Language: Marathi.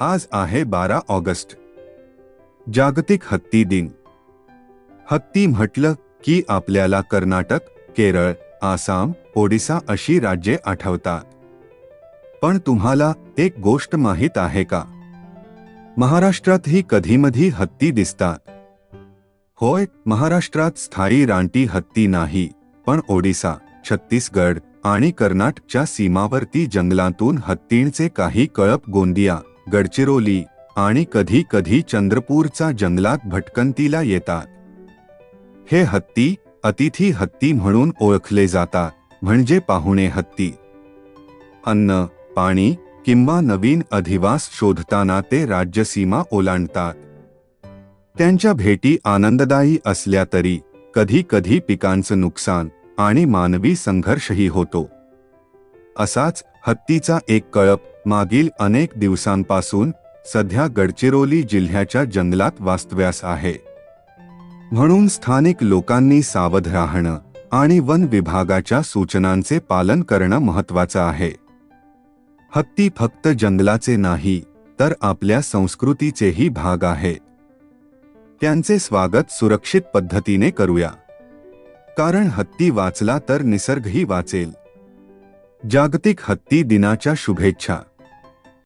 आज आहे 12 ऑगस्ट, जागतिक हत्ती दिन। हत्ती म्हटलं की आपल्याला कर्नाटक, केरळ, आसाम, ओडिसा अशी राज्ये आठवतात। पण तुम्हाला एक गोष्ट माहीत आहे का? महाराष्ट्रातही कधीमधी हत्ती दिसतात। होय, महाराष्ट्रात स्थायी रानटी हत्ती नाही, पण ओडिसा, छत्तीसगड आणि कर्नाटकच्या सीमावर्ती जंगलातून हत्तींचे काही कळप गोंदिया, गडचिरोली आणि कधी कधी चंद्रपूरच्या जंगलात भटकंतीला येतात। हे हत्ती अतिथी हत्ती म्हणून ओळखले जातात, म्हणजे पाहुणे हत्ती। अन्न, पाणी किंवा नवीन अधिवास शोधताना ते राज्यसीमा ओलांडतात। त्यांच्या भेटी आनंददायी असल्या तरी कधी कधी पिकांचं नुकसान आणि मानवी संघर्षही होतो। असाच हत्तीचा एक कळप मागील अनेक दिवसांपासून सध्या गडचिरोली जिल्ह्याच्या जंगलात वास्तव्यास आहे। म्हणून स्थानिक लोकांनी सावध राहणं आणि वन विभागाच्या सूचनांचे पालन करणं महत्त्वाचं आहे। हत्ती फक्त जंगलाचे नाही, तर आपल्या संस्कृतीचेही भाग आहे। त्यांचे स्वागत सुरक्षित पद्धतीने करूया, कारण हत्ती वाचला तर निसर्गही वाचेल। जागतिक हत्ती दिनाच्या शुभेच्छा।